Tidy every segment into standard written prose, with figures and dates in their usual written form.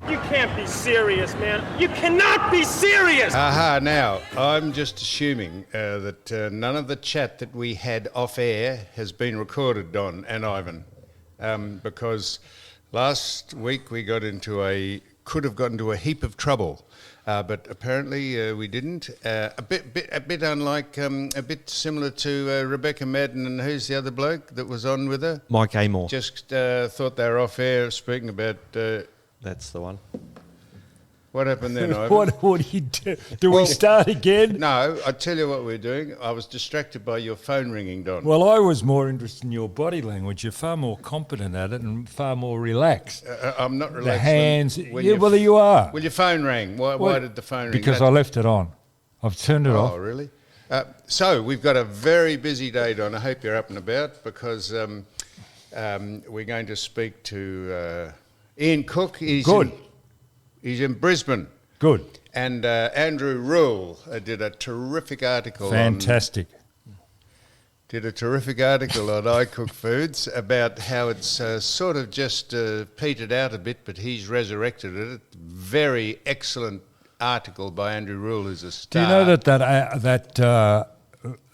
You can't be serious, man. You cannot be serious! Aha, now, I'm just assuming that none of the chat that we had off air has been recorded, Don and Ivan, because last week we could have got into a heap of trouble, but apparently we didn't. A bit unlike, a bit similar to Rebecca Madden, and who's the other bloke that was on with her? Mike Amor. Just thought they were off air speaking about... That's the one. What happened then, Ivan? What do you do? Do we start again? No, I tell you what we're doing. I was distracted by your phone ringing, Don. Well, I was more interested in your body language. You're far more competent at it and far more relaxed. I'm not relaxed. The hands. When Yeah, well, you are. Well, your phone rang. Why did the phone ring? Because I left it on. I've turned it off. Oh, really? So we've got a very busy day, Don. I hope you're up and about because we're going to speak to Ian Cook. Good. He's in Brisbane. Good. And Andrew Rule did a terrific article. Fantastic. Did a terrific article on I Cook Foods about how it's sort of just petered out a bit, but he's resurrected it. Very excellent article by Andrew Rule, who's a star. Do you know that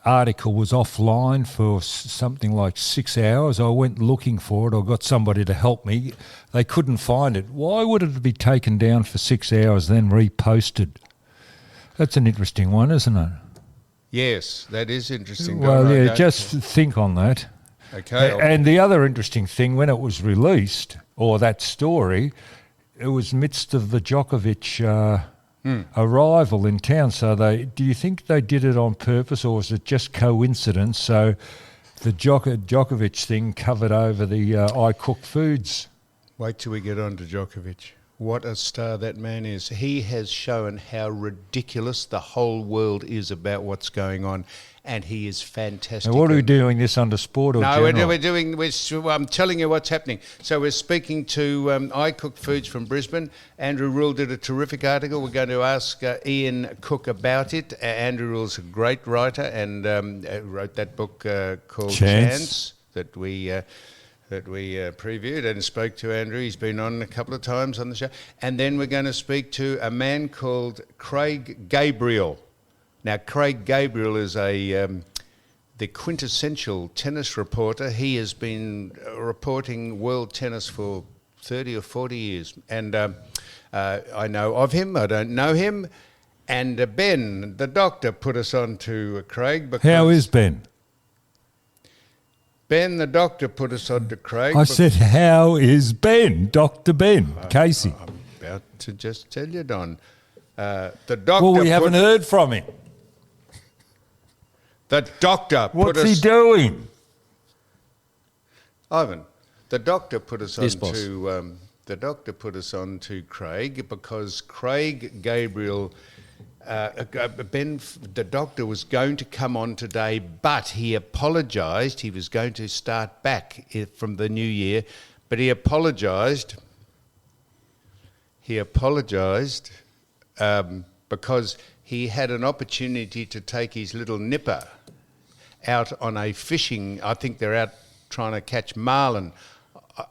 article was offline for something like 6 hours? I went looking for it. I got somebody to help me. They couldn't find it. Why would it be taken down for 6 hours, then reposted? That's an interesting one, isn't it? Yes, that is interesting. Well, yeah, just think on that. Okay. And the other interesting thing, when it was released, or that story, it was midst of the Djokovic arrival in town. So do you think they did it on purpose, or was it just coincidence? So the Djokovic thing covered over the I Cook Foods. Wait till we get on to Djokovic. What a star that man is. He has shown how ridiculous the whole world is about what's going on, and he is fantastic. Now, what are we doing this under sport or No, general? I'm telling you what's happening. So we're speaking to I Cook Foods from Brisbane. Andrew Rule did a terrific article. We're going to ask Ian Cook about it. Andrew Rule's a great writer and wrote that book called Chance that we previewed and spoke to Andrew. He's been on a couple of times on the show. And then we're going to speak to a man called Craig Gabriel. Now, Craig Gabriel is the quintessential tennis reporter. He has been reporting world tennis for 30 or 40 years. And I know of him. I don't know him. And Ben, the doctor, put us on to Craig. How is Ben? Ben, the doctor, put us on to Craig. I said, how is Ben? Dr. Ben Casey. I'm about to just tell you, Don. The doctor. Well, we haven't heard from him. The doctor put us... What's he doing? Ivan, the doctor put us on Yes, boss. to... the doctor put us on to Craig because Craig Gabriel... Ben, the doctor was going to come on today, but he apologised. He was going to start back from the new year, but he apologised. He apologised because he had an opportunity to take his little nipper out on a fishing. I think they're out trying to catch marlin.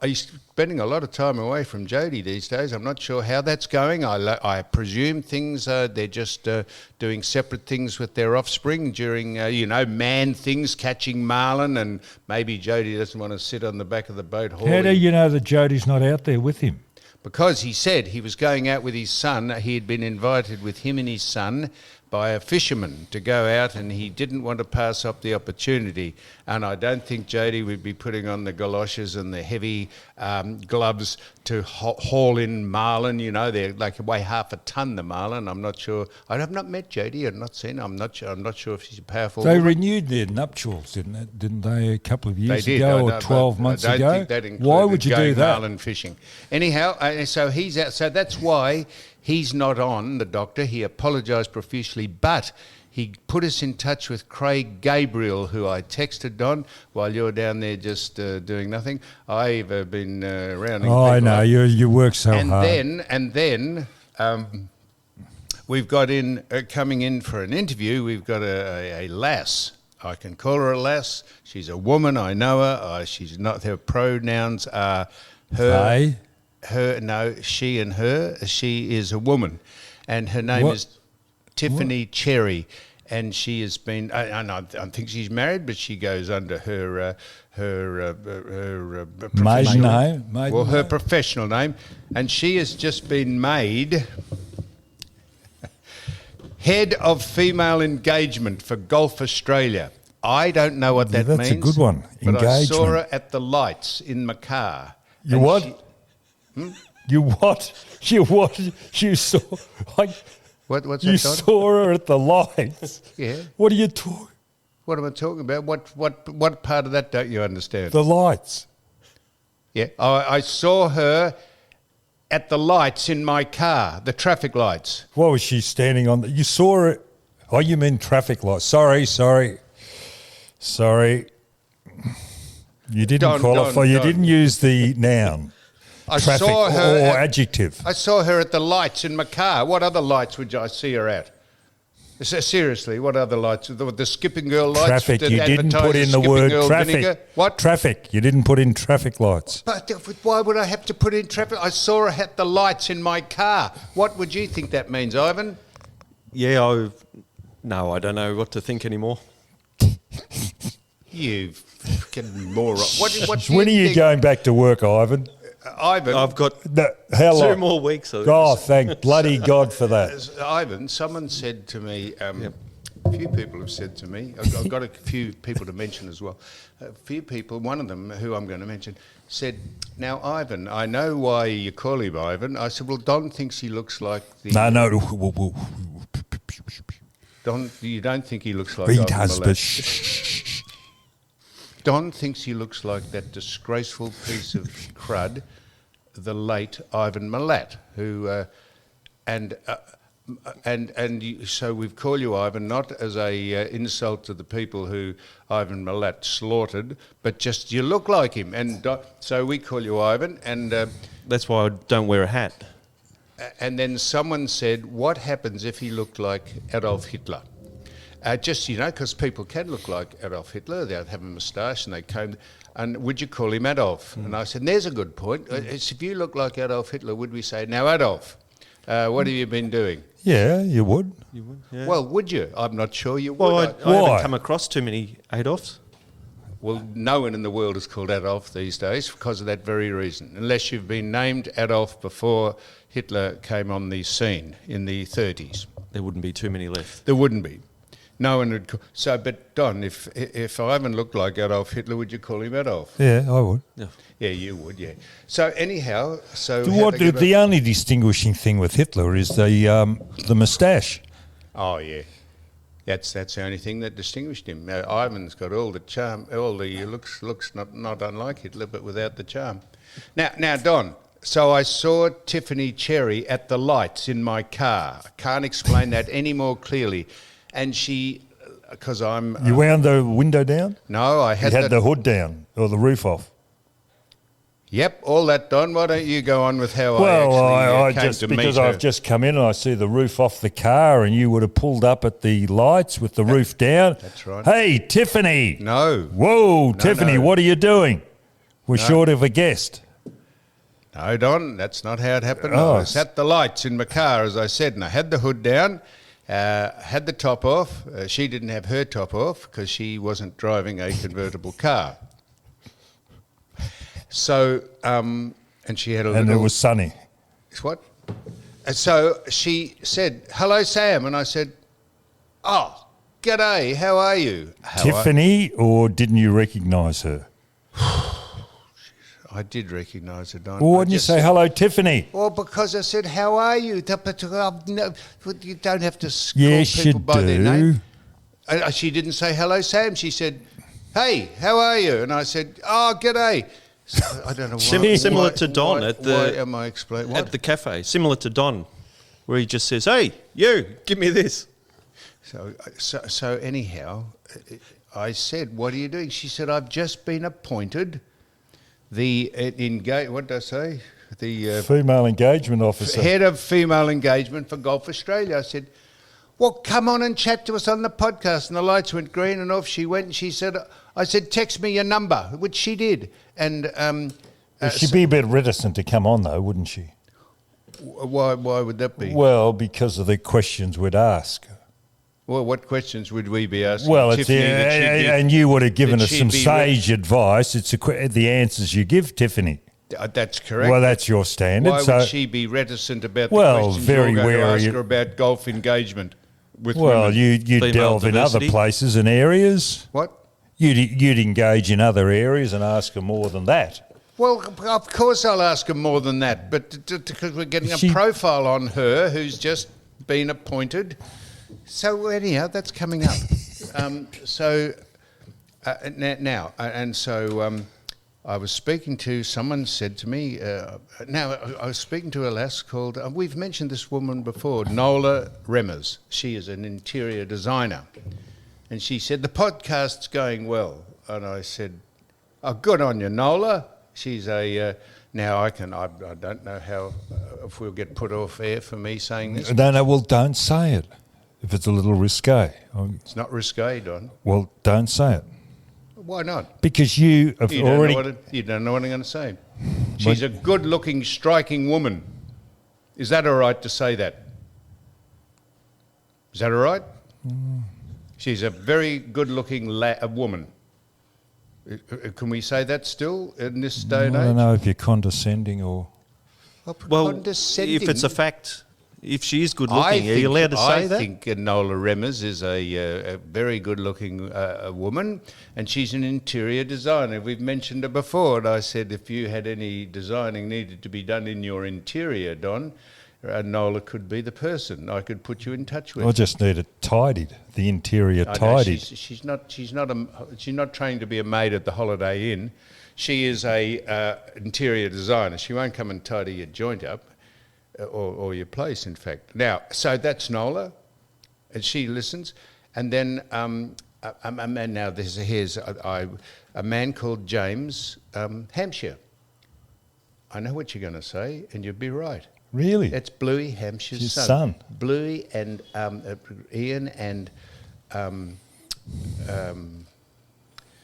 He's spending a lot of time away from Jody these days. I'm not sure how that's going. I presume things they're just doing separate things with their offspring during, man things, catching marlin, and maybe Jody doesn't want to sit on the back of the boat hauling. How do you know that Jody's not out there with him? Because he said he was going out with his son. He had been invited with him and his son by a fisherman to go out, and he didn't want to pass up the opportunity. And I don't think Jody would be putting on the galoshes and the heavy gloves to haul in marlin. You know, they're like weigh half a ton, the marlin. I'm not sure. I have not met Jody. I've not seen her. I'm not sure if she's a powerful They woman. renewed their nuptials, didn't they, a couple of years They did. ago or 12 months I don't ago? think that included Why would you do going that? marlin fishing. Anyhow, so he's out. So that's why he's not on, the doctor. He apologised profusely, but he put us in touch with Craig Gabriel, who I texted on while you're down there just doing nothing. I've been rounding. Oh, I people know. up. You work so And hard. then we've got coming in for an interview, we've got a lass. I can call her a lass. She's a woman. I know her. She's not. Her pronouns are her. she and her. She is a woman, and her name is Tiffany Cherry, and she has been. I think she's married, but she goes under her Maiden name? Her professional name, and she has just been made head of female engagement for Golf Australia. I don't know what that means. That's a good one. But Engagement. I saw her at the lights in my car. You what? You what? You what? You saw? What's that? You saw her at the lights. Yeah. What are you talking? What am I talking about? What part of that don't you understand? The lights. Yeah, I saw her at the lights in my car, the traffic lights. What was she standing on? You saw her. Oh, you mean traffic lights? Sorry. You didn't qualify. You didn't use the noun. Traffic saw her or adjective. I saw her at the lights in my car. What other lights would I see her at? Seriously, what other lights? The skipping girl lights? Traffic. You didn't put in the word traffic. Vinegar? What? Traffic. You didn't put in traffic lights. But why would I have to put in traffic? I saw her at the lights in my car. What would you think that means, Ivan? Yeah, no, I don't know what to think anymore. You fucking moron. What When are you going back to work, Ivan? Ivan, I've got how long? 2 more weeks. Oh, thank bloody God for that. Ivan, someone said to me, a few people have said to me, I've got a few people to mention as well. A few people, one of them who I'm going to mention, said, now, Ivan, I know why you call him Ivan. I said, well, Don thinks he looks like the... No. Don, you don't think he looks like He Ivan does, Milat. but Don thinks he looks like that disgraceful piece of crud, the late Ivan Milat, who, so we've called you Ivan not as a insult to the people who Ivan Milat slaughtered, but just you look like him, and so we call you Ivan, and That's why I don't wear a hat. and then someone said, what happens if he looked like Adolf Hitler? Just, because people can look like Adolf Hitler. They'd have a moustache and they comb. And would you call him Adolf? And I said, there's a good point. It's if you look like Adolf Hitler, would we say, now Adolf, what have you been doing? yeah, you would. You would, yeah. Well, would you? I'm not sure you Well, would. I haven't come across too many Adolfs. Well, no one in the world is called Adolf these days because of that very reason, unless you've been named Adolf before Hitler came on the scene in the 30s. There wouldn't be too many left. There wouldn't be. No one would. So, but Don, if Ivan looked like Adolf Hitler, would you call him Adolf? Yeah, I would. Yeah. Yeah, you would. Yeah. So anyhow, The only distinguishing thing with Hitler is the moustache. Oh yeah, that's the only thing that distinguished him. Ivan's got all the charm, looks not unlike Hitler, but without the charm. Now, Don. So I saw Tiffany Cherry at the lights in my car. I can't explain that any more clearly. And she, because I'm... You wound the window down? No, I had... You had the hood down or the roof off? Yep, all that, Don. Why don't you go on with how I came just to meet because her? I've just come in and I see the roof off the car and you would have pulled up at the lights with the roof down. That's right. Hey, Tiffany. No. Whoa, Tiffany, no. what are you doing? We're short of a guest. No, Don, that's not how it happened. Oh. I was at the lights in my car, as I said, and I had the hood down, had the top off. She didn't have her top off because she wasn't driving a convertible car. So, and she had a And little... it was sunny. What? And so she said, hello, Sam. And I said, oh, g'day, how are you? Tiffany, or didn't you recognise her? I did recognise her, Don. Well, why didn't you say hello, Tiffany? Well, because I said, how are you? You don't have to call Yes, people you by their name. do. She didn't say hello, Sam. She said, hey, how are you? And I said, oh, g'day. So, I don't know why. Similar to Don why, at the... Why am I explaining? What? At the cafe. Similar to Don, where he just says, hey, you, give me this. So anyhow, I said, what are you doing? She said, I've just been appointed what did I say? The Female engagement officer. head of female engagement for Golf Australia. I said, well, come on and chat to us on the podcast. And the lights went green and off she went. And she said, I said, text me your number, which she did. And She'd be a bit reticent to come on, though, wouldn't she? Why would that be? Well, because of the questions we'd ask. Well, what questions would we be asking? Well, Tiffany, and you would have given that us she'd some be sage advice. It's the answers you give, Tiffany. That's correct. Well, that's your standard. Why so, would she be reticent about the Well, questions very you're going to wary. ask her about golf engagement with well, women? you Female delve in other diversity. places and areas. What? You'd engage in other areas and ask her more than that. Well, of course I'll ask her more than that, but because we're getting She- a profile on her who's just been appointed. So anyhow, that's coming up. I was speaking to, someone said to me, I was speaking to a lass called, we've mentioned this woman before, Nola Remmers. She is an interior designer. And she said, the podcast's going well. And I said, oh, good on you, Nola. She's a, I don't know how, if we'll get put off air for me saying this. No, well, don't say it if it's a little risque. It's not risque, Don. Well, don't say it. Why not? Because you have You already... you don't know what I'm going to say. She's a good-looking, striking woman. Is that all right to say that? Is that all right? She's a very good-looking woman. Can we say that still in this day and I age? don't know if you're condescending or... Well, condescending. if it's a fact, if she is good looking, are you allowed to say that? I think Nola Remmers is a very good-looking woman, and she's an interior designer. We've mentioned her before, and I said if you had any designing needed to be done in your interior, Don, Nola could be the person I could put you in touch with. I just need it tidied, the interior I know tidied. she's not trained to be a maid at the Holiday Inn. She is a interior designer. She won't come and tidy your joint up, or your place, in fact. Now, so that's Nola, and she listens. And then here's a man called James Hampshire. I know what you're going to say, and you'd be right. Really? That's Bluey Hampshire's His son. son. Bluey and Ian and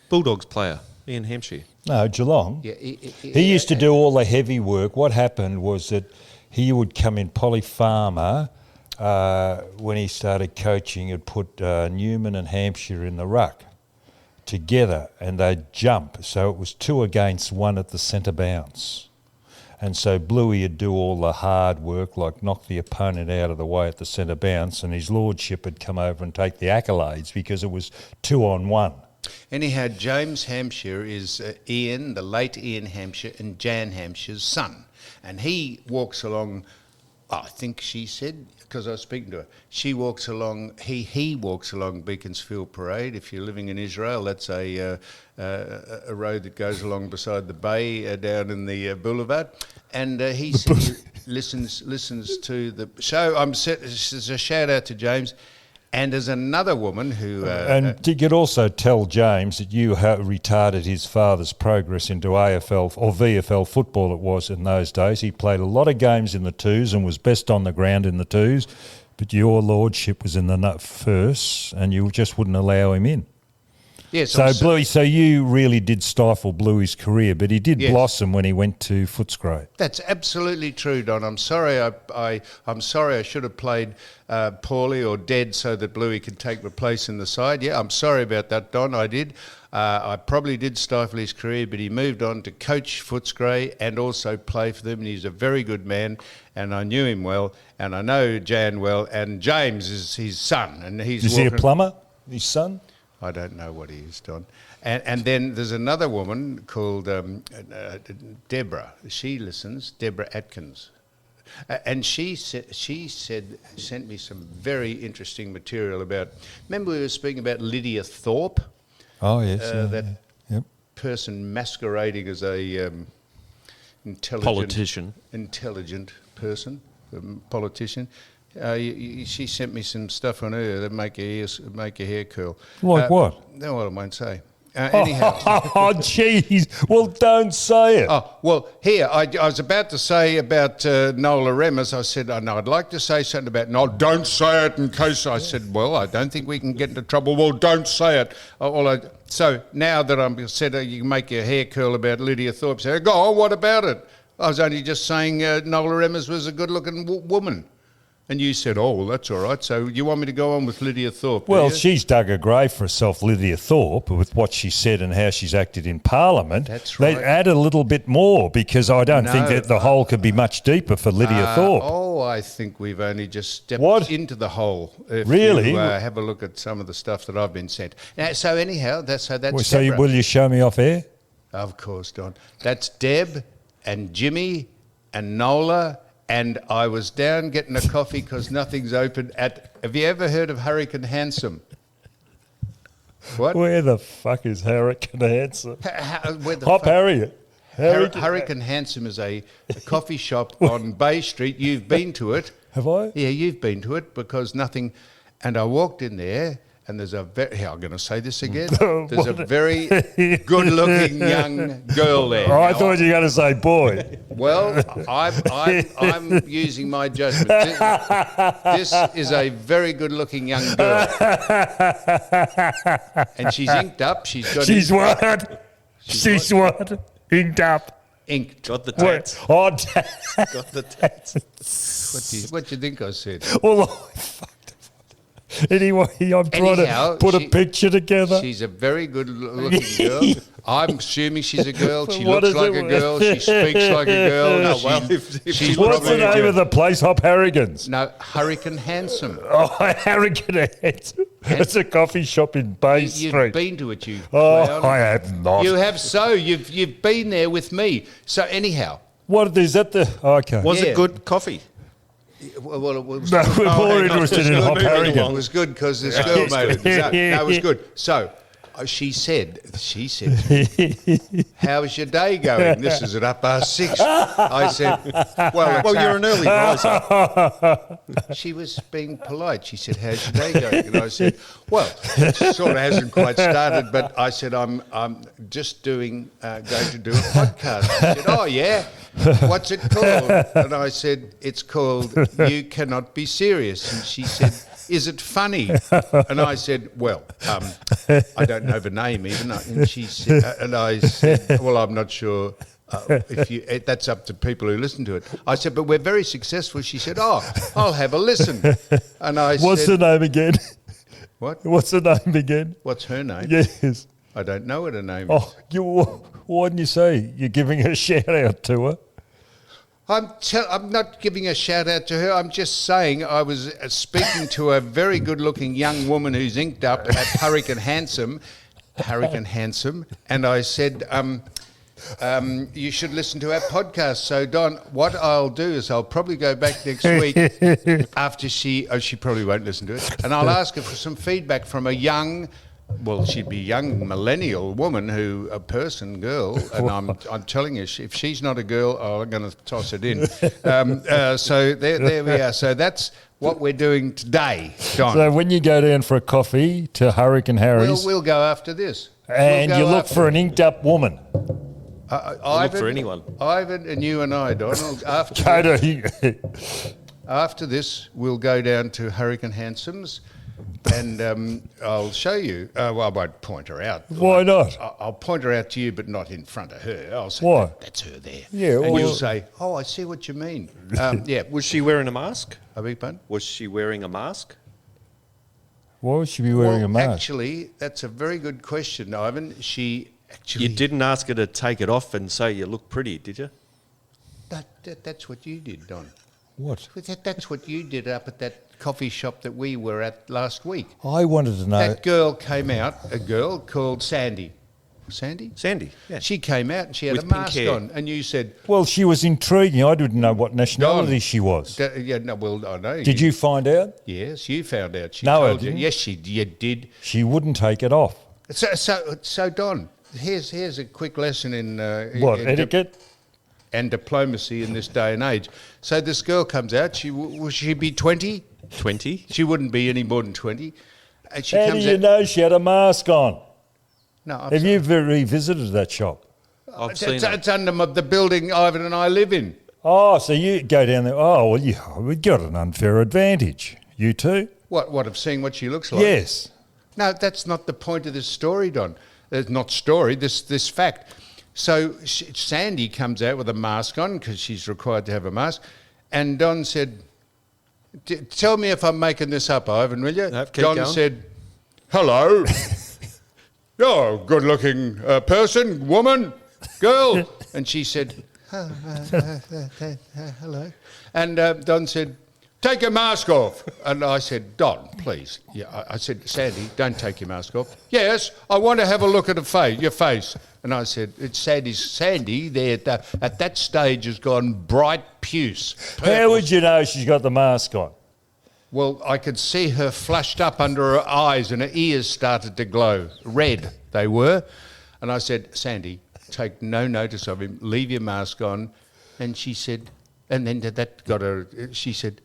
Bulldogs player, Ian Hampshire. No, Geelong. yeah, He used to do all the heavy work. What happened was that he would come in, Polly Farmer, when he started coaching, had put Newman and Hampshire in the ruck together and they'd jump. So it was 2 against 1 at the centre bounce. And so Bluey would do all the hard work, like knock the opponent out of the way at the centre bounce, and his lordship would come over and take the accolades because it was 2 on 1. Anyhow, James Hampshire is Ian, the late Ian Hampshire, and Jan Hampshire's son. And he walks along, I think she said, because I was speaking to her, he walks along Beaconsfield Parade. If you're living in Israel, that's a road that goes along beside the bay down in the boulevard. And he listens to the show. This is a shout out to James. And there's another woman who... and you could also tell James that you retarded his father's progress into AFL or VFL football it was in those days. He played a lot of games in the twos and was best on the ground in the twos, but your lordship was in the first and you just wouldn't allow him in. Yes, Bluey, so you really did stifle Bluey's career, but he did blossom when he went to Footscray. That's absolutely true, Don. I'm sorry. I'm sorry. I should have played poorly or dead so that Bluey could take my place in the side. Yeah, I'm sorry about that, Don. I did. I probably did stifle his career, but he moved on to coach Footscray and also play for them. And he's a very good man, and I knew him well, and I know Jan well. And James is his son, and Is he a plumber? His son? I don't know what he is, Don. And then there's another woman called Deborah. She listens, Deborah Atkins. And she sent me some very interesting material about... Remember we were speaking about Lydia Thorpe? Oh, yes. That person masquerading as a intelligent person, politician. She sent me some stuff on her that make her hair curl. Like what? No, I won't say. Anyhow. Oh, jeez. Well, don't say it. Oh, well, here, I was about to say about Nola Remus. I said, oh, no, I'd like to say something about Nola. Don't say it in case I said, well, I don't think we can get into trouble. Well, don't say it. So now that I'm said you can make your hair curl about Lydia Thorpe, say, go on, what about it? I was only just saying Nola Remus was a good-looking woman. And you said, oh, well, that's all right. So you want me to go on with Lydia Thorpe? Well, she's dug a grave for herself, Lydia Thorpe, with what she said and how she's acted in Parliament. That's right. They add a little bit more because I don't think that the hole could be much deeper for Lydia Thorpe. Oh, I think we've only just stepped into the hole. If really? You, have a look at some of the stuff that I've been sent. So anyhow, that's will you show me off air? Of course, Don. That's Deb and Jimmy and Nola. And I was down getting a coffee because nothing's open at... Have you ever heard of Hurricane Handsome? What? Where the fuck is Hurricane Handsome? Hop Harriet. Hurricane Handsome is a coffee shop on Bay Street. You've been to it. Have I? Yeah, you've been to it because nothing... And I walked in there... And there's I'm going to say this again. There's a very good-looking young girl there. Oh, I thought you were going to say boy. Well, I'm using my judgment. This is a very good-looking young girl, and she's inked up. She's what? She's what? Inked up. Inked. Got the tats. Oh, Got the tats. What do you think I said? Well, anyway, I'm trying to put a picture together. She's a very good-looking girl. I'm assuming she's a girl. She looks like a girl. She speaks like a girl. No, well, she's what's the name of the place? Hop Harrigan's? No, Hurricane Handsome. Oh, Hurricane Handsome. It's a coffee shop in Bay Street. You've been to it, you clown. I have not. You have so. You've been there with me. So anyhow. What is that? Okay. Was it good coffee? Well, it was no, we're more interested in Hop Harrigan. It was good because this girl made it. No, it was good. So she said, how's your day going? This is at 6:30. I said, well, you're an early riser. She was being polite. She said, how's your day going? And I said, well, it sort of hasn't quite started, but I said, I'm just going to do a podcast. She said, oh, yeah? What's it called? And I said, it's called You Cannot Be Serious. And she said, is it funny? And I said, well, I don't know the name even. And she said, and I said, well, I'm not sure if that's up to people who listen to it. I said, but we're very successful. She said, oh, I'll have a listen. And I What's said, the name again? What? What's the name again? What's her name? Yes. I don't know what her name is. Oh, why didn't you say you're giving a shout out to her? I'm not giving a shout out to her. I'm just saying I was speaking to a very good-looking young woman who's inked up at Hurricane Handsome, and I said, you should listen to our podcast. So, Don, what I'll do is I'll probably go back next week after she probably won't listen to it, and I'll ask her for some feedback from a young... Well, she'd be a young millennial woman girl, and I'm telling you, if she's not a girl, I'm going to toss it in. So there we are. So that's what we're doing today, Don. So when you go down for a coffee to Hurricane Harry's... We'll go after this. And you look for an inked up woman. Look for anyone. Ivan and you and I, Donald. After this, we'll go down to Hurricane Handsome's. And I'll show you. Well, I won't point her out. Why not? I'll point her out to you, but not in front of her. I'll say, why? That's her there. Yeah. And you'll say, oh, I see what you mean. Yeah. Was she wearing a mask? I beg your pardon? Was she wearing a mask? Why would she be wearing a mask? Actually, that's a very good question, Ivan. You didn't ask her to take it off and say you look pretty, did you? That's what you did, Don. What? That's what you did up at that coffee shop that we were at last week. I wanted to know. That girl came out, a girl called Sandy. Sandy, yeah. She came out and she had With a mask pink hair. on, and you said... Well, she was intriguing. I didn't know what nationality she was. I know. Did you find out? Yes, you found out. She No, I told you. didn't. Yes, you did. She wouldn't take it off. So Don, here's a quick lesson in... etiquette? And diplomacy in this day and age. So this girl comes out. Will she be 20? 20? She wouldn't be any more than 20. And she How comes do you out. know she had a mask on? No, Have you revisited that shop? I've seen it. it's under the building Ivan and I live in. Oh, so you go down there. Oh, well, we got an unfair advantage. You too? What of seeing what she looks like? Yes. No, that's not the point of this story, Don. Not story, this fact. So Sandy comes out with a mask on because she's required to have a mask. And Don said, tell me if I'm making this up, Ivan, will you? No, keep Don going. said, hello. You're a good-looking person, woman, girl. And she said, hello. And Don said, take your mask off. And I said, Don, please. Yeah, I said, Sandy, don't take your mask off. Yes, I want to have a look at your face. And I said, it's Sandy there at that stage has gone bright puce. Purple. How would you know she's got the mask on? Well, I could see her flushed up under her eyes and her ears started to glow. Red they were. And I said, Sandy, take no notice of him. Leave your mask on. And she said, and then that got her, she said,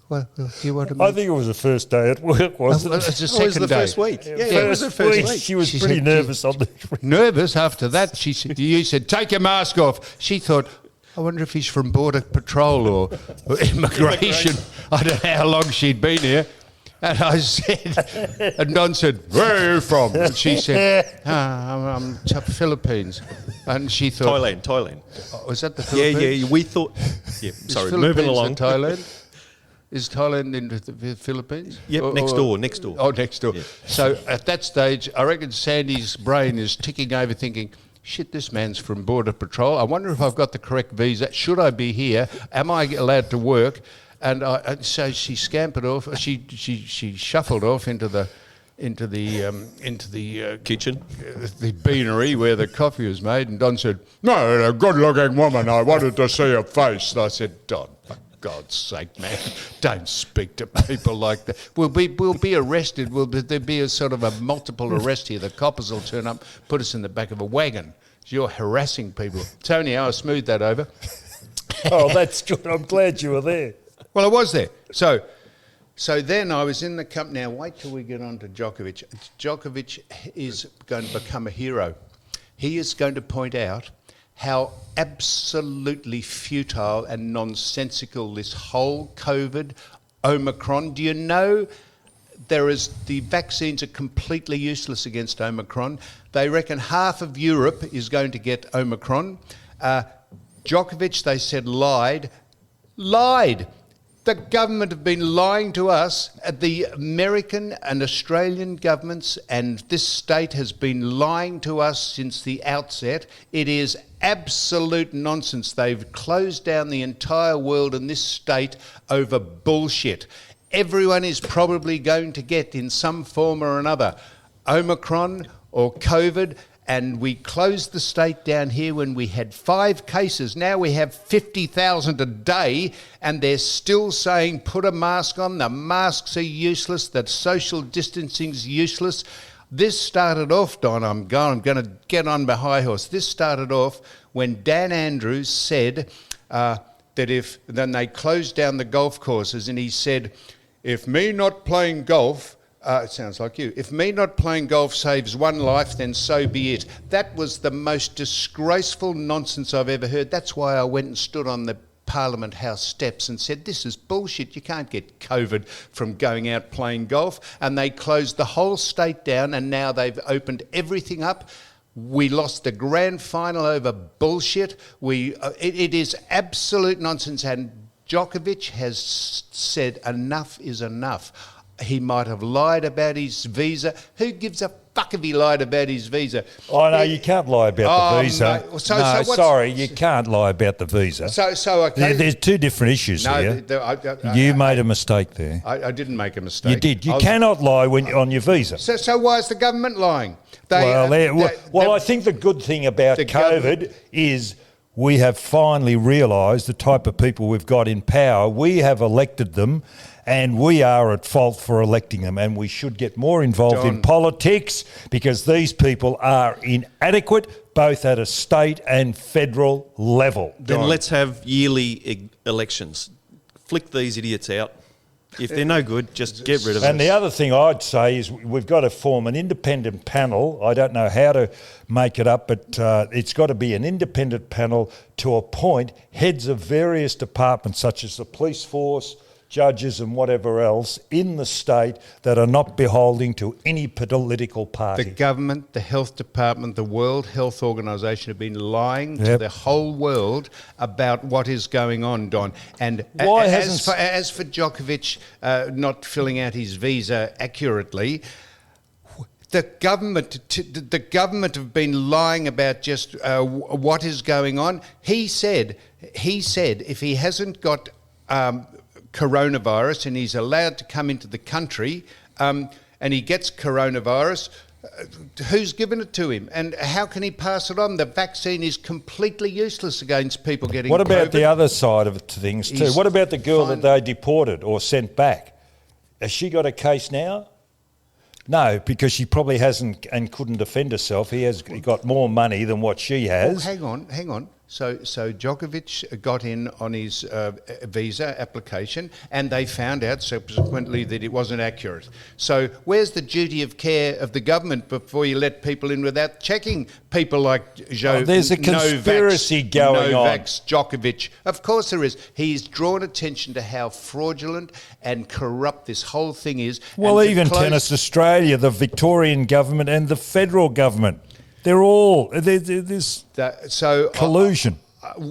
well, do you want to I think it was the first day at work, wasn't it? It's the It second was the day. first week. Yeah, it was the first week. She was She pretty said- nervous on the... Nervous after that. She said, you said, take your mask off. She thought, I wonder if he's from Border Patrol or immigration. I don't know how long she'd been here. And I said, and Don said, where are you from? And she said, I'm Philippines. And she thought, Thailand. oh, was that the Philippines? Yeah. We thought. Yeah, Is sorry, Philippines moving along. in Thailand? Is Thailand in the Philippines? Yep, next door. Oh, next door. Yeah. So at that stage, I reckon Sandy's brain is ticking over thinking, shit, this man's from Border Patrol. I wonder if I've got the correct visa. Should I be here? Am I allowed to work? And so she scampered off. She shuffled off into the Kitchen. the beanery where the coffee was made. And Don said, no, a good-looking woman. I wanted to see her face. And I said, Don, for God's sake, man, don't speak to people like that. We'll be arrested. There'll be a sort of a multiple arrest here. The coppers will turn up, put us in the back of a wagon. You're harassing people. So anyhow, I smoothed that over. Oh, that's good. I'm glad you were there. Well, I was there. So then I was in the company. Now, wait till we get on to Djokovic. Djokovic is going to become a hero. He is going to point out how absolutely futile and nonsensical this whole COVID, Omicron. Do you know the vaccines are completely useless against Omicron. They reckon half of Europe is going to get Omicron. Djokovic, they said, lied. The government have been lying to us. The American and Australian governments and this state has been lying to us since the outset. It is absolute nonsense. They've closed down the entire world and this state over bullshit. Everyone is probably going to get, in some form or another, Omicron or COVID. And we closed the state down here when we had 5 cases. Now we have 50,000 a day, and they're still saying put a mask on. The masks are useless. That social distancing's useless. This started off, Don, I'm going to get on my high horse. This started off when Dan Andrews said then they closed down the golf courses, and he said, if me not playing golf... it sounds like you. If me not playing golf saves one life, then so be it. That was the most disgraceful nonsense I've ever heard. That's why I went and stood on the Parliament House steps and said, this is bullshit. You can't get COVID from going out playing golf. And they closed the whole state down, and now they've opened everything up. We lost the grand final over bullshit. It is absolute nonsense. And Djokovic has said enough is enough. He might have lied about his visa. Who gives a fuck if he lied about his visa? Oh, no, you can't lie about the visa. Mate. You can't lie about the visa. Okay. There's 2 different issues here. You made a mistake there. I didn't make a mistake. You did. You cannot lie on your visa. So why is the government lying? I think the good thing about COVID is we have finally realised the type of people we've got in power. We have elected them, and we are at fault for electing them, and we should get more involved in politics because these people are inadequate both at a state and federal level. Then let's have yearly elections. Flick these idiots out. If they're no good, just get rid of them. And the other thing I'd say is we've got to form an independent panel. I don't know how to make it up, but it's got to be an independent panel to appoint heads of various departments, such as the police force, judges and whatever else in the state that are not beholding to any political party. The government, the health department, the World Health Organization have been lying to the whole world about what is going on, Don. And Why as for Djokovic not filling out his visa accurately, the government have been lying about just what is going on. He said if he hasn't got coronavirus and he's allowed to come into the country and he gets coronavirus, who's given it to him and how can he pass it on? The vaccine is completely useless against people getting What about COVID. the other side of things too? What about the girl that they deported or sent back? Has she got a case now? No, because she probably hasn't and couldn't defend herself. He got more money than what she has. Well, hang on. So Djokovic got in on his visa application and they found out subsequently that it wasn't accurate. So where's the duty of care of the government before you let people in without checking people like there's a conspiracy going on. Djokovic. Of course there is. He's drawn attention to how fraudulent and corrupt this whole thing is. Well, even Tennis Australia, the Victorian government and the federal government. They're all there's collusion.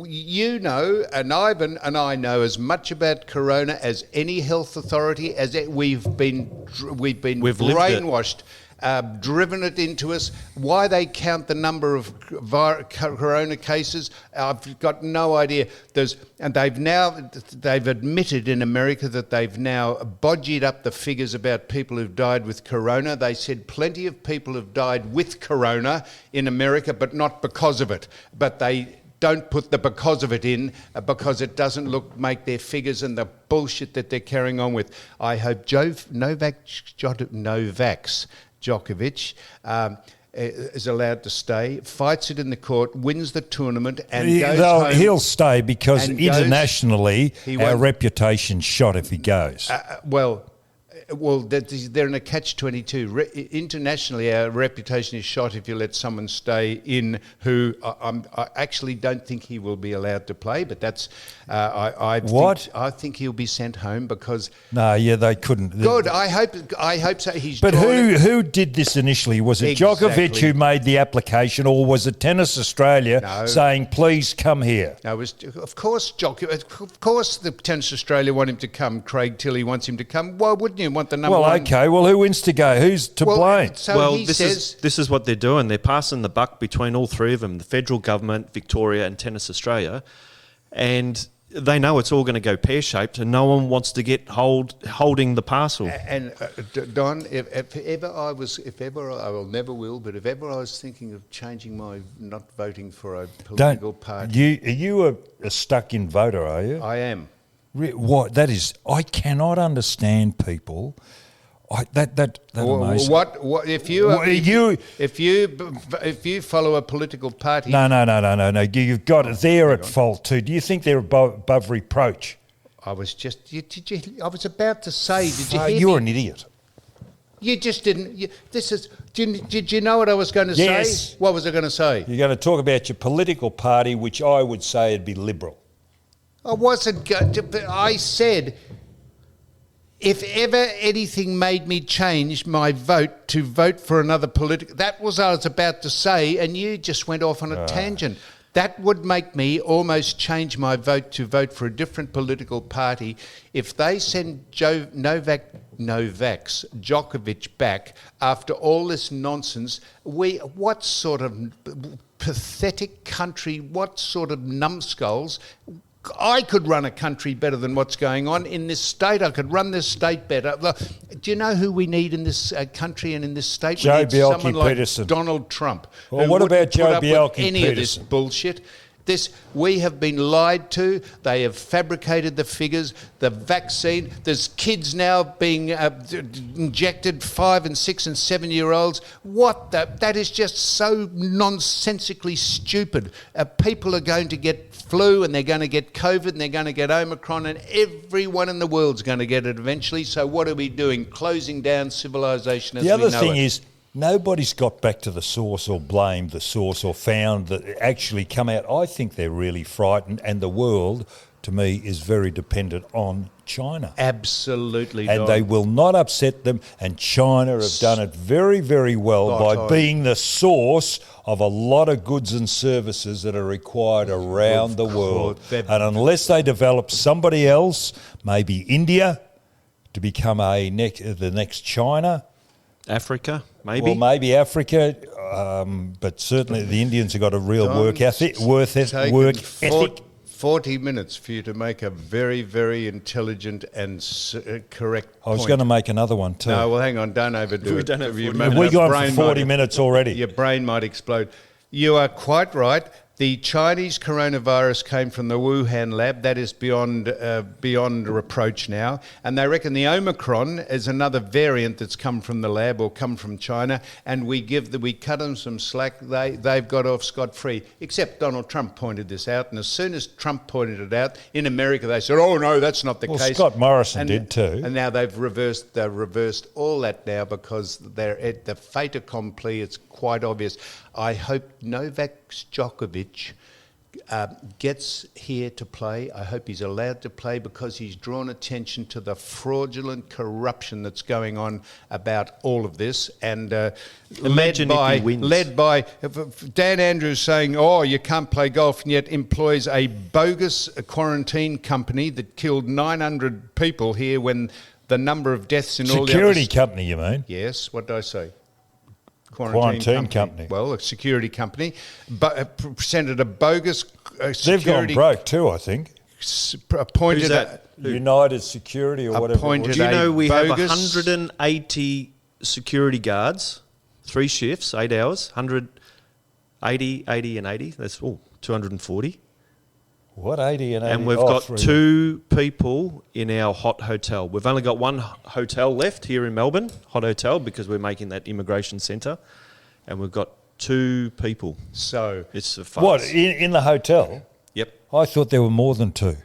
You know, and Ivan and I know as much about corona as any health authority. As we've been brainwashed, driven it into us. Why they count the number of corona cases, I've got no idea. They've admitted in America that they've now bodged up the figures about people who've died with corona. They said plenty of people have died with corona in America, but not because of it. But they don't put the because of it in because it doesn't make their figures and the bullshit that they're carrying on with. I hope Novak Djokovic is allowed to stay, fights it in the court, wins the tournament, and goes home. He'll stay because internationally our reputation's shot if he goes. They're in a catch-22. Internationally, our reputation is shot if you let someone stay in who I actually don't think he will be allowed to play, but that's... I think he'll be sent home because... they couldn't. Good, I hope so. But who did this initially? Was it Djokovic who made the application or was it Tennis Australia saying, please come here? No, it was, of course, of course the Tennis Australia want him to come. Craig Tilley wants him to come. Why wouldn't you want the number one? Okay, who instigate? Who's to blame? This is what they're doing. They're passing the buck between all three of them, the federal government, Victoria and Tennis Australia, and they know it's all going to go pear-shaped and no one wants to get holding the parcel. And Don, if ever I was thinking of changing not voting for a political party. Are you a stuck-in voter, are you? I am. What that is, I cannot understand people. That amazes. What if you follow a political party? No. You've got it. They're at fault too. Do you think they're above reproach? I was about to say. Did you hear you're me? an idiot. You just didn't. Did you know what I was going to say? What was I going to say? You're going to talk about your political party, which I would say would be Liberal. I wasn't going to, but I said, if ever anything made me change my vote to vote for another political, that was what I was about to say, and you just went off on a tangent. That would make me almost change my vote to vote for a different political party if they send Novak Djokovic back after all this nonsense. What sort of pathetic country, what sort of numbskulls? I could run a country better than what's going on in this state. I could run this state better. Do you know who we need in this country and in this state? Joe we need someone Peterson. like Donald Trump. Well, what about Joe Any Peterson? of this bullshit? We have been lied to. They have fabricated the figures. The vaccine. There's kids now being injected, 5 and 6 and 7 year olds. That is just so nonsensically stupid. People are going to get flu, and they're going to get COVID, and they're going to get Omicron, and everyone in the world's going to get it eventually. So what are we doing? Closing down civilization as we know it. The other thing is, nobody's got back to the source or blamed the source or found that actually come out. I think they're really frightened, and the world, to me, is very dependent on China. Absolutely, and Don. they will not upset them, and China have done it very, very well by being the source of a lot of goods and services that are required around the world. And unless they develop somebody else, maybe India, to become the next China. Africa, maybe. Well, maybe Africa, but certainly the Indians have got a real work ethic. 40 minutes for you to make a very, very intelligent and correct point. I was going to make another one too. No, well, hang on, don't overdo We it. don't have 40 Have we gone for 40 minutes already? Your brain might explode. You are quite right. The Chinese coronavirus came from the Wuhan lab. That is beyond reproach now. And they reckon the Omicron is another variant that's come from the lab or come from China. And we cut them some slack. They've got off scot-free. Except Donald Trump pointed this out. And as soon as Trump pointed it out, in America they said, "Oh no, that's not the case." Well, Scott Morrison did too. And now they've reversed all that now because they're at the fait accompli. It's quite obvious. I hope Novak Djokovic gets here to play. I hope he's allowed to play because he's drawn attention to the fraudulent corruption that's going on about all of this. And Imagine if he wins. led by Dan Andrews saying, "Oh, you can't play golf," and yet employs a bogus quarantine company that killed 900 people here when the number of deaths in all the Security company, you mean? Yes, what did I say? Quarantine company. Well, a security company, but presented a bogus They've gone broke too, I think. Appointed Who's that? United Security or whatever. Appointed Do you know we have bogus- 180 security guards, 3 shifts, 8 hours, 180, 80 and 80. That's 240. What, 80 and 80? And we've got 2 people in our hot hotel. We've only got 1 hotel left here in Melbourne, hot hotel, because we're making that immigration centre. And we've got 2 people. So It's a farce. What, in the hotel? Yep. I thought there were more than 2.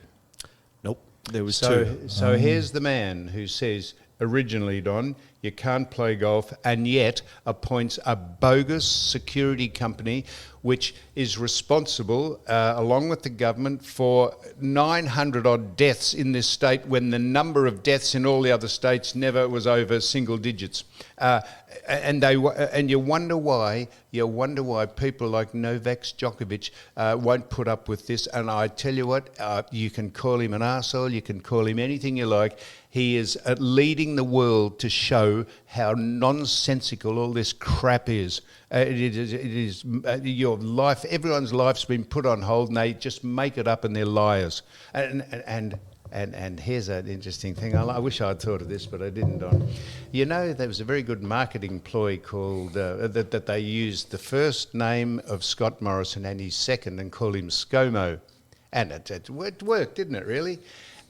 Nope. There was 2. So here's the man who says originally, Don, you can't play golf, and yet appoints a bogus security company which is responsible, along with the government, for 900 odd deaths in this state when the number of deaths in all the other states never was over single digits. And you wonder why people like Novak Djokovic won't put up with this. And I tell you what, you can call him an arsehole, you can call him anything you like. He is leading the world to show how nonsensical all this crap is. It is your life. Everyone's life's been put on hold, and they just make it up, and they're liars. And here's an interesting thing. I wish I'd thought of this, but I didn't, Don. You know, there was a very good marketing ploy called that they used the first name of Scott Morrison and his second and called him ScoMo. And it worked, didn't it, really?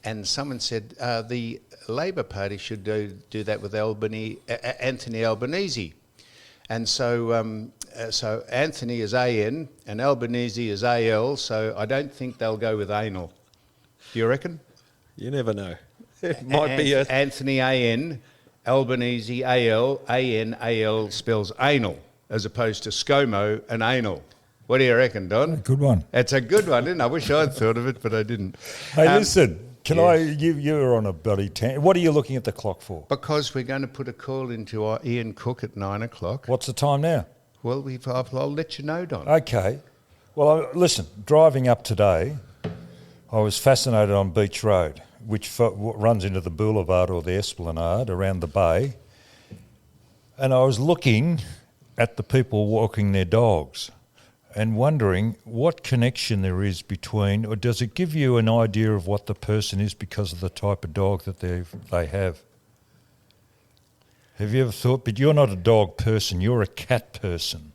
And someone said the Labor Party should do that with Anthony Albanese. And so Anthony is AN and Albanese is AL, so I don't think they'll go with anal. Do you reckon? You never know. It might be a... Anthony AN, Albanese AL, AN, AL spells anal, as opposed to ScoMo and anal. What do you reckon, Don? Good one. It's a good one, isn't it? I wish I'd thought of it, but I didn't. Hey, listen, you're on a bloody what are you looking at the clock for? Because we're going to put a call into our Ian Cook at 9 o'clock. What's the time now? Well, I'll let you know, Don. Okay. Well, listen, driving up today, I was fascinated on Beach Road, which runs into the boulevard or the esplanade around the bay, and I was looking at the people walking their dogs and wondering what connection there is between, or does it give you an idea of what the person is because of the type of dog that they have? Have you ever thought, but you're not a dog person, you're a cat person,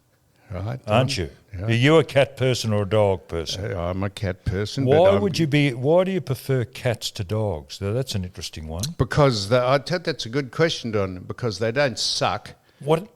Right, Don? aren't you? Yeah. Are you a cat person or a dog person? I'm a cat person. Why do you prefer cats to dogs? Now, that's an interesting one. Because that's a good question, Don, because they don't suck. What?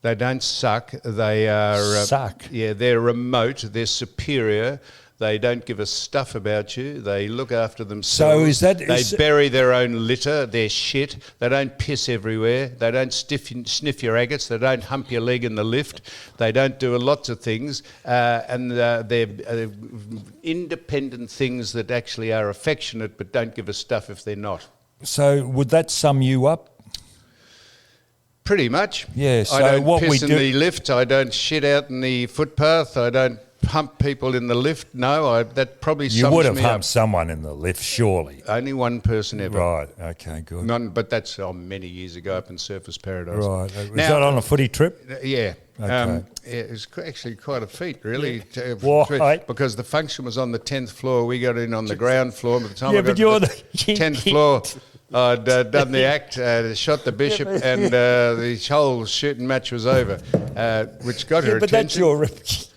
They don't suck. They are... Suck? Yeah, they're remote. They're superior. They don't give a stuff about you. They look after themselves. So they bury their own litter, their shit. They don't piss everywhere. They don't sniff your agates. They don't hump your leg in the lift. They don't do lots of things. And they're independent things that actually are affectionate but don't give a stuff if they're not. So would that sum you up? Pretty much. Yeah, so I don't what piss we in do- the lift. I don't shit out in the footpath. I don't hump people in the lift. No, that probably sums me You up. would have humped someone in the lift, surely. Only one person ever. Right, okay, good. But that's many years ago up in Surfers Paradise. Right. Was that on a footy trip? Yeah. Okay. It was actually quite a feat, really. Why? Because the function was on the 10th floor. We got in on the ground floor. By the time Yeah, I got but you're to the- 10th floor, I'd done the act, shot the bishop, and the whole shooting match was over, which got her But that's attention. your...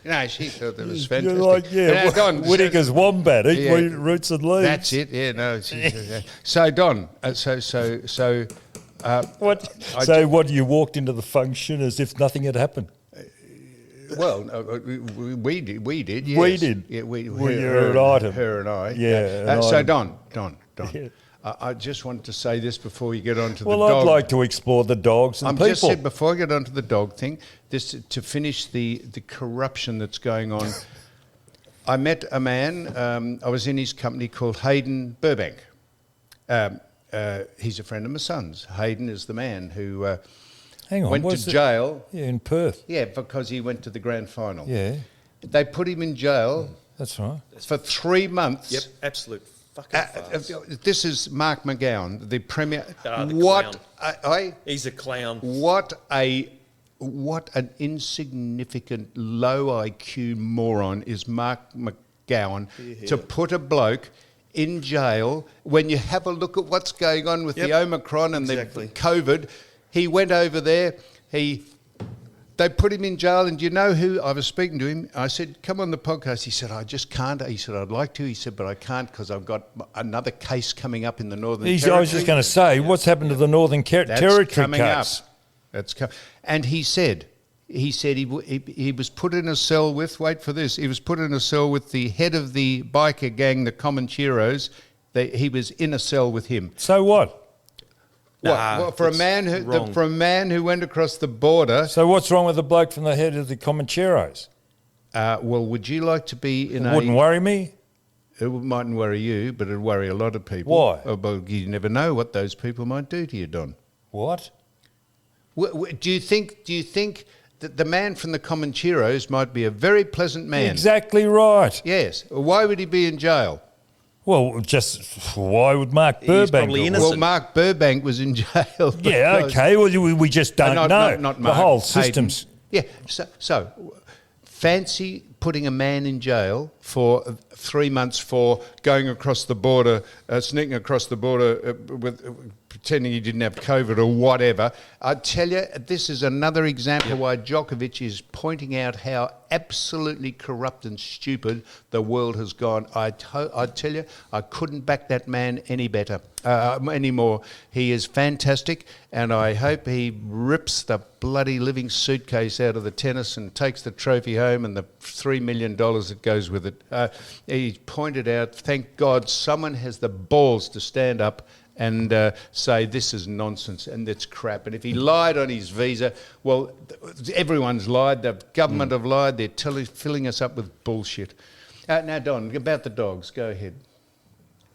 No, she thought that was fantastic. You're like, Now, Don, Whittaker's Wombat, eat Yeah. roots and leaves. that's it. Yeah, no. So Don, What, you walked into the function as if nothing had happened? well, we did. Yes. We did. Yeah, Well, you're an item. Her and I. Yeah, an So item. Don. Yeah. I just wanted to say this before you get on to Well, the dog. I'd like to explore the dogs and I'm people. just said before I get on to the dog thing, this to finish the corruption that's going on. I met a man. I was in his company called Hayden Burbank. He's a friend of my son's. Hayden is the man who Hang on, went was to it- jail. Yeah, in Perth. Yeah, because he went to the grand final. Yeah, They put him in jail that's right. for 3 months. Yep, absolute fucking farce. This is Mark McGowan, the premier. The what clown. He's a clown. What an insignificant, low IQ moron is Mark McGowan to put a bloke in jail when you have a look at what's going on with the Omicron and Exactly. the COVID. He went over there. They put him in jail, and you know who? I was speaking to him. I said, come on the podcast. He said, I just can't. He said, I'd like to. He said, but I can't because I've got another case coming up in the Northern Territory. I was just going to say, what's happened to the Northern Territory coming case? up. And he said he was put in a cell with, wait for this, he was put in a cell with the head of the biker gang, the Comancheros. He was in a cell with him. So what? Well, for a man who went across the border. So what's wrong with the bloke from the head of the Comancheros? Well, would you like to be in It wouldn't worry me. It mightn't worry you, but it'd worry a lot of people. Why? Oh, but you never know what those people might do to you, Don. What? Do you think that the man from the Comancheros might be a very pleasant man? Exactly right. Yes. Why would he be in jail? Well, just why would Mark Burbank? probably do it? innocent. Well, Mark Burbank was in jail. Yeah, because- okay. Well, we just don't know. Not the Mark, whole Hayden. system's. Yeah. So fancy putting a man in jail for 3 months for going across the border, sneaking across the border with pretending he didn't have COVID or whatever. I tell you, this is another example why Djokovic is pointing out how absolutely corrupt and stupid the world has gone. I tell you, I couldn't back that man any better, anymore. He is fantastic, and I hope he rips the bloody living suitcase out of the tennis and takes the trophy home and the $3 million that goes with it. He pointed out, thank God someone has the balls to stand up and say this is nonsense and it's crap. And if he lied on his visa, well, everyone's lied. The government have lied. They're filling us up with bullshit. Now, Don, about the dogs. Go ahead.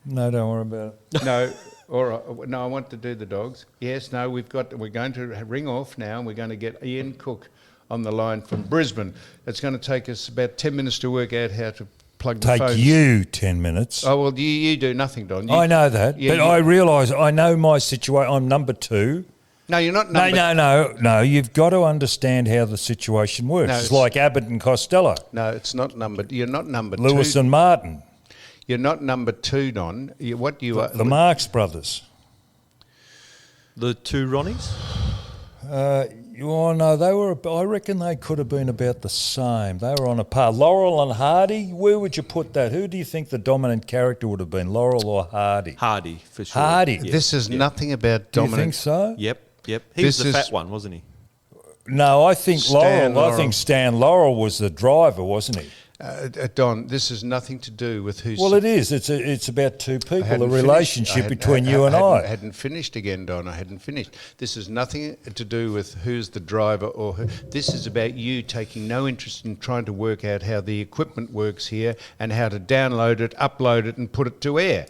No, don't worry about it. No, all right. No, I want to do the dogs. Yes, no, we're going to ring off now, and we're going to get Ian Cook on the line from Brisbane. It's going to take us about 10 minutes to work out how to plug the Take phones. you 10 minutes. Oh, well, you do nothing, Don. I know that, Yeah, but I realise I know my situation. I'm number two. No, you're not number... No. You've got to understand how the situation works. No, it's it's- like Abbott and Costello, No, it's not number... You're not number Lewis two. and Martin, You're not number two, Don. What you are... the Marx brothers. The two Ronnies? Oh no, they were. I reckon they could have been about the same. They were on a par. Laurel and Hardy. Where would you put that? Who do you think the dominant character would have been, Laurel or Hardy? Hardy, for sure. Hardy. Yeah. This is nothing about Do you dominant... think so? Yep. He was This the is- fat one, wasn't he? No, I think Stan Laurel. I Laurel. think Stan Laurel was the driver, wasn't he? Don, this has nothing to do with who's... Well, it is. It's about two people, a hadn't relationship finished. between you and I. I hadn't finished again, Don. I hadn't finished. This has nothing to do with who's the driver or who. This is about you taking no interest in trying to work out how the equipment works here and how to download it, upload it, and put it to air.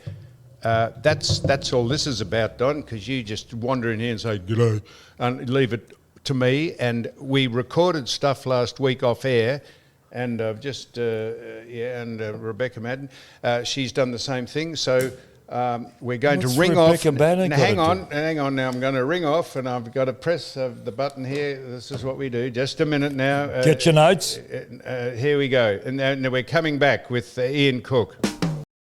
That's all this is about, Don, because you just wander in here and say, "G'day," and leave it to me. And we recorded stuff last week off air. And Rebecca Madden, she's done the same thing. So we're going What's to ring Rebecca off. Madden Hang gotta on. Now I'm going to ring off, and I've got to press the button here. This is what we do. Just a minute now. Get your notes. Here we go. And now we're coming back with Ian Cook.